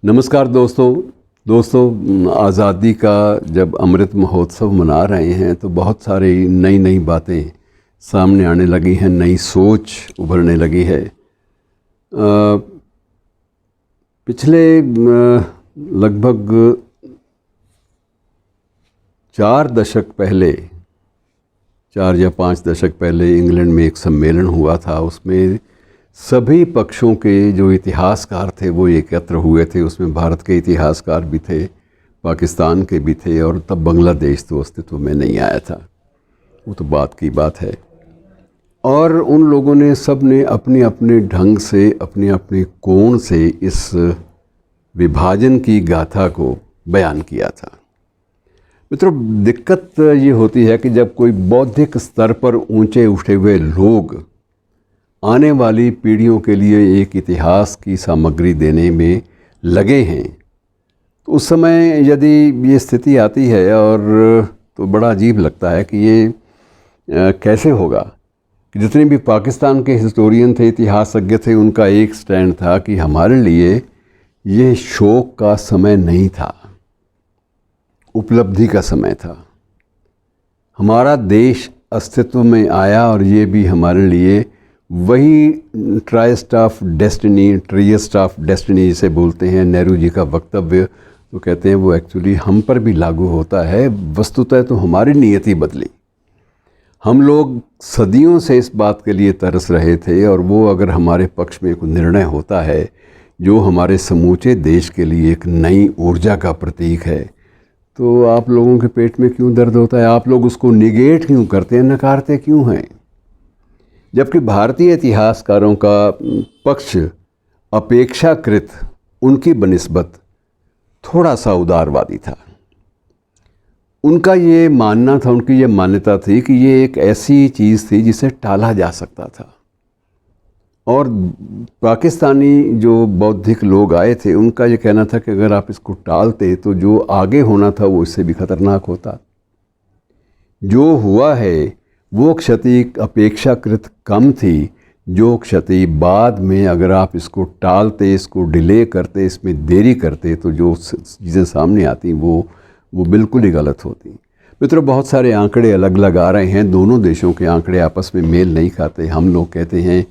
नमस्कार दोस्तों आज़ादी का जब अमृत महोत्सव मना रहे हैं तो बहुत सारी नई नई बातें सामने आने लगी हैं, नई सोच उभरने लगी है। पिछले लगभग 4 दशक पहले, 4 या 5 दशक पहले इंग्लैंड में एक सम्मेलन हुआ था। उसमें सभी पक्षों के जो इतिहासकार थे वो एकत्र हुए थे। उसमें भारत के इतिहासकार भी थे, पाकिस्तान के भी थे, और तब बांग्लादेश तो अस्तित्व में नहीं आया था। वो तो बात की बात है। और उन लोगों ने सब ने अपने अपने ढंग से, अपने अपने कोण से इस विभाजन की गाथा को बयान किया था। मित्रों, दिक्कत ये होती है कि जब कोई बौद्धिक स्तर पर ऊंचे उठे हुए लोग आने वाली पीढ़ियों के लिए एक इतिहास की सामग्री देने में लगे हैं, तो उस समय यदि ये स्थिति आती है और तो बड़ा अजीब लगता है कि ये कैसे होगा कि जितने भी पाकिस्तान के हिस्टोरियन थे, इतिहासज्ञ थे, उनका एक स्टैंड था कि हमारे लिए ये शोक का समय नहीं था, उपलब्धि का समय था। हमारा देश अस्तित्व में आया और ये भी हमारे लिए वही tryst of destiny, tryst of destiny जिसे बोलते हैं, नेहरू जी का वक्तव्य तो कहते हैं वो एक्चुअली हम पर भी लागू होता है। वस्तुतः तो हमारी नियति बदली। हम लोग सदियों से इस बात के लिए तरस रहे थे, और वो अगर हमारे पक्ष में कोई निर्णय होता है जो हमारे समूचे देश के लिए एक नई ऊर्जा का प्रतीक है, तो आप लोगों के पेट में क्यों दर्द होता है? आप लोग उसको निगेट क्यों करते हैं, नकारते क्यों हैं? जबकि भारतीय इतिहासकारों का पक्ष अपेक्षाकृत उनकी बनिस्बत थोड़ा सा उदारवादी था। उनका ये मानना था, उनकी ये मान्यता थी कि ये एक ऐसी चीज़ थी जिसे टाला जा सकता था। और पाकिस्तानी जो बौद्धिक लोग आए थे, उनका ये कहना था कि अगर आप इसको टालते तो जो आगे होना था वो इससे भी खतरनाक होता। जो हुआ है वो क्षति अपेक्षाकृत कम थी। जो क्षति बाद में अगर आप इसको टालते, इसको डिले करते, इसमें देरी करते, तो जो चीज़ें सामने आती वो बिल्कुल ही गलत होती। मित्रों, बहुत सारे आंकड़े अलग अलग आ रहे हैं। दोनों देशों के आंकड़े आपस में मेल नहीं खाते। हम लोग कहते हैं,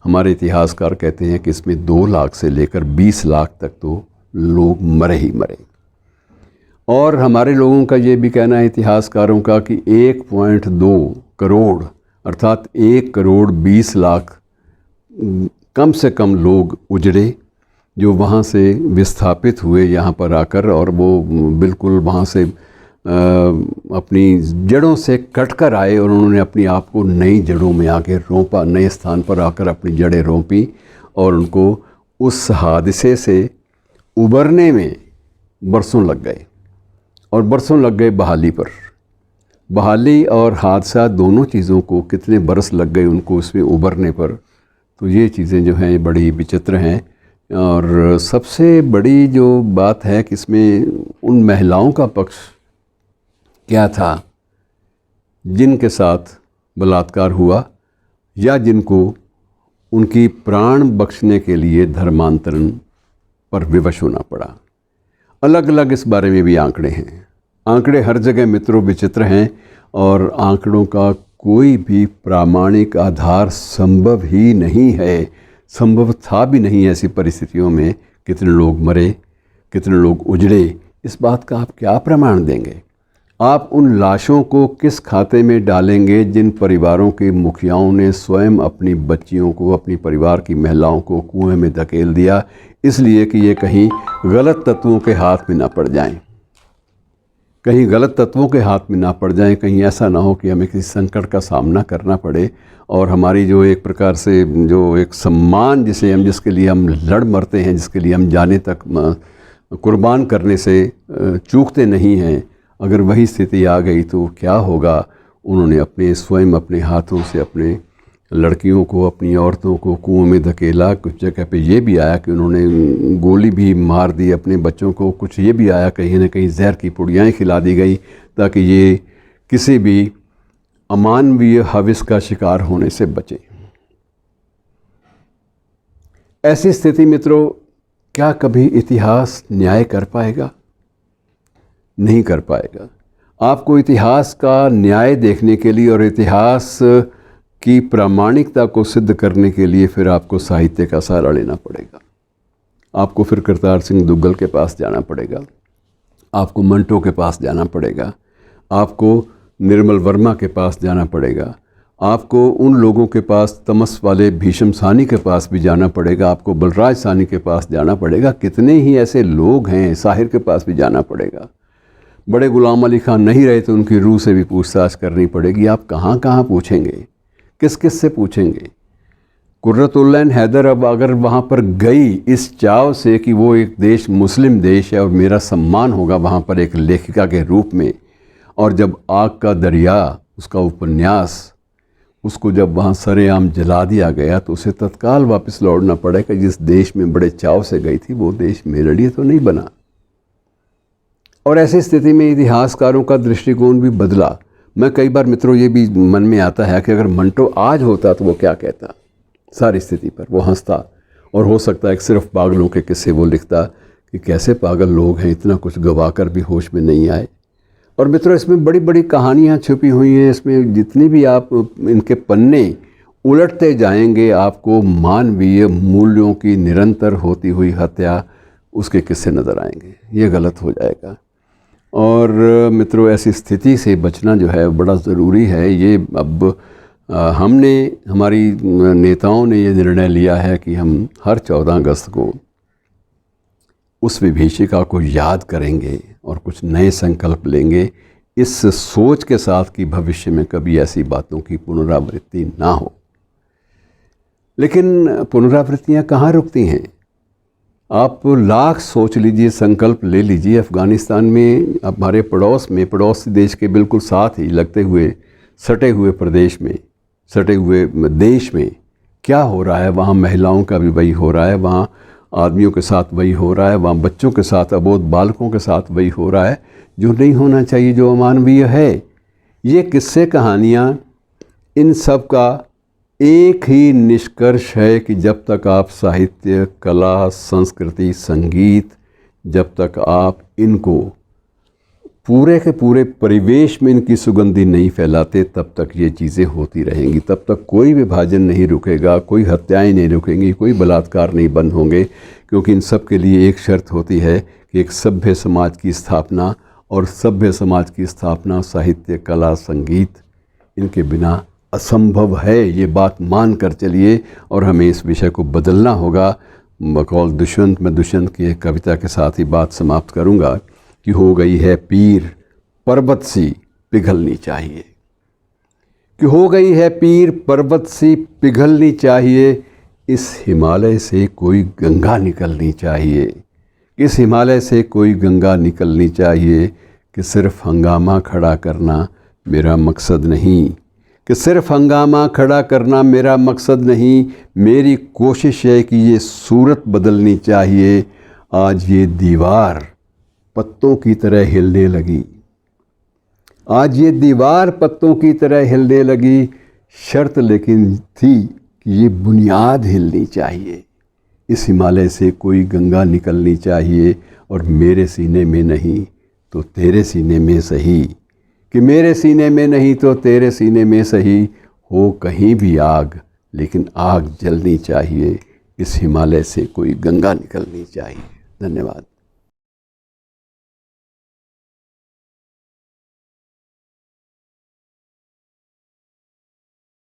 हमारे इतिहासकार कहते हैं कि इसमें 2 लाख से लेकर 20 लाख तक तो लोग मरे ही मरे। और हमारे लोगों का ये भी कहना है, इतिहासकारों का, कि 1.2 करोड़ अर्थात 1 करोड़ 20 लाख कम से कम लोग उजड़े, जो वहाँ से विस्थापित हुए यहाँ पर आकर, और वो बिल्कुल वहाँ से अपनी जड़ों से कटकर आए और उन्होंने अपनी आप को नई जड़ों में आके रोंपा, नए स्थान पर आकर अपनी जड़ें रोंपी, और उनको उस हादसे से उबरने में बरसों लग गए। और बरसों लग गए बहाली पर। बहाली और हादसा, दोनों चीज़ों को कितने बरस लग गए उनको उसमें उबरने पर। तो ये चीज़ें जो हैं बड़ी विचित्र हैं। और सबसे बड़ी जो बात है कि इसमें उन महिलाओं का पक्ष क्या था जिनके साथ बलात्कार हुआ, या जिनको उनकी प्राण बख्शने के लिए धर्मांतरण पर विवश होना पड़ा। अलग अलग इस बारे में भी आंकड़े हैं। आंकड़े हर जगह मित्रों विचित्र हैं, और आंकड़ों का कोई भी प्रामाणिक आधार संभव ही नहीं है, संभव था भी नहीं। ऐसी परिस्थितियों में कितने लोग मरे, कितने लोग उजड़े, इस बात का आप क्या प्रमाण देंगे? आप उन लाशों को किस खाते में डालेंगे जिन परिवारों के मुखियाओं ने स्वयं अपनी बच्चियों को, अपनी परिवार की महिलाओं को कुएं में धकेल दिया, इसलिए कि ये कहीं गलत तत्वों के हाथ में ना पड़ जाएं, कहीं गलत तत्वों के हाथ में ना पड़ जाएं। कहीं ऐसा ना हो कि हमें किसी संकट का सामना करना पड़े, और हमारी जो एक प्रकार से जो एक सम्मान जिसके लिए हम लड़ मरते हैं, जिसके लिए हम जाने तक कुर्बान करने से चूकते नहीं हैं, अगर वही स्थिति आ गई तो क्या होगा? उन्होंने स्वयं अपने हाथों से अपने लड़कियों को, अपनी औरतों को कुओं में धकेला। कुछ जगह पे ये भी आया कि उन्होंने गोली भी मार दी अपने बच्चों को। कुछ ये भी आया कहीं ना कहीं जहर की पुड़ियाँ खिला दी गई ताकि ये किसी भी अमानवीय हविस का शिकार होने से बचे। ऐसी स्थिति मित्रों क्या कभी इतिहास न्याय कर पाएगा? नहीं कर पाएगा। आपको इतिहास का न्याय देखने के लिए और इतिहास की प्रामाणिकता को सिद्ध करने के लिए फिर आपको साहित्य का सहारा लेना पड़ेगा। आपको फिर करतार सिंह दुग्गल के पास जाना पड़ेगा, आपको मंटो के पास जाना पड़ेगा, आपको निर्मल वर्मा के पास जाना पड़ेगा, आपको उन लोगों के पास, तमस वाले भीष्म सानी के पास भी जाना पड़ेगा, आपको बलराज सानी के पास जाना पड़ेगा। कितने ही ऐसे लोग हैं, साहिर के पास भी जाना पड़ेगा। बड़े गुलाम अली खान नहीं रहे तो उनकी रूह से भी पूछताछ करनी पड़ेगी। आप कहाँ कहाँ पूछेंगे, किस किस से पूछेंगे? कुर्रतुल्लैन हैदर अब अगर वहाँ पर गई इस चाव से कि वो एक देश मुस्लिम देश है और मेरा सम्मान होगा वहाँ पर एक लेखिका के रूप में, और जब आग का दरिया उसका उपन्यास, उसको जब वहाँ सरेआम जला दिया गया तो उसे तत्काल वापस लौटना पड़ा कि जिस देश में बड़े चाव से गई थी वो देश मेरे लिए तो नहीं बना। और ऐसी स्थिति में इतिहासकारों का दृष्टिकोण भी बदला। मैं कई बार मित्रों ये भी मन में आता है कि अगर मंटो आज होता तो वो क्या कहता सारी स्थिति पर। वो हंसता और हो सकता है कि सिर्फ पागलों के किस्से वो लिखता कि कैसे पागल लोग हैं, इतना कुछ गवा कर भी होश में नहीं आए। और मित्रों इसमें बड़ी बड़ी कहानियाँ छुपी हुई हैं। इसमें जितनी भी आप इनके पन्ने उलटते जाएंगे आपको मानवीय मूल्यों की निरंतर होती हुई हत्या, उसके किस्से नज़र आएंगे। ये गलत हो जाएगा। और मित्रों ऐसी स्थिति से बचना जो है बड़ा ज़रूरी है। ये अब हमारी नेताओं ने ये निर्णय लिया है कि हम हर 14 अगस्त को उस विभीषिका को याद करेंगे और कुछ नए संकल्प लेंगे, इस सोच के साथ कि भविष्य में कभी ऐसी बातों की पुनरावृत्ति ना हो। लेकिन पुनरावृत्तियां कहाँ रुकती हैं? आप लाख सोच लीजिए, संकल्प ले लीजिए। अफ़गानिस्तान में हमारे पड़ोसी देश के बिल्कुल साथ ही लगते हुए सटे हुए प्रदेश में, सटे हुए देश में क्या हो रहा है? वहाँ महिलाओं का भी वही हो रहा है, वहाँ आदमियों के साथ वही हो रहा है, वहाँ बच्चों के साथ, अबोध बालकों के साथ वही हो रहा है जो नहीं होना चाहिए, जो अमानवीय है। ये किस्से कहानियाँ, इन सब का एक ही निष्कर्ष है कि जब तक आप साहित्य, कला, संस्कृति, संगीत, जब तक आप इनको पूरे के पूरे परिवेश में इनकी सुगंधी नहीं फैलाते, तब तक ये चीज़ें होती रहेंगी। तब तक कोई विभाजन नहीं रुकेगा, कोई हत्याएं नहीं रुकेंगी, कोई बलात्कार नहीं बंद होंगे। क्योंकि इन सब के लिए एक शर्त होती है कि एक सभ्य समाज की स्थापना, और सभ्य समाज की स्थापना साहित्य, कला, संगीत, इनके बिना असंभव है। ये बात मान कर चलिए और हमें इस विषय को बदलना होगा। बकौल दुष्यंत, मैं दुष्यंत की एक कविता के साथ ही बात समाप्त करूँगा कि हो गई है पीर पर्वत सी पिघलनी चाहिए, कि हो गई है पीर पर्वत सी पिघलनी चाहिए, इस हिमालय से कोई गंगा निकलनी चाहिए, इस हिमालय से कोई गंगा निकलनी चाहिए। कि सिर्फ हंगामा खड़ा करना मेरा मकसद नहीं, कि सिर्फ हंगामा खड़ा करना मेरा मकसद नहीं, मेरी कोशिश है कि ये सूरत बदलनी चाहिए। आज ये दीवार पत्तों की तरह हिलने लगी, आज ये दीवार पत्तों की तरह हिलने लगी, शर्त लेकिन थी कि ये बुनियाद हिलनी चाहिए। इस हिमालय से कोई गंगा निकलनी चाहिए, और मेरे सीने में नहीं तो तेरे सीने में सही, कि मेरे सीने में नहीं तो तेरे सीने में सही, हो कहीं भी आग लेकिन आग जलनी चाहिए, इस हिमालय से कोई गंगा निकलनी चाहिए। धन्यवाद।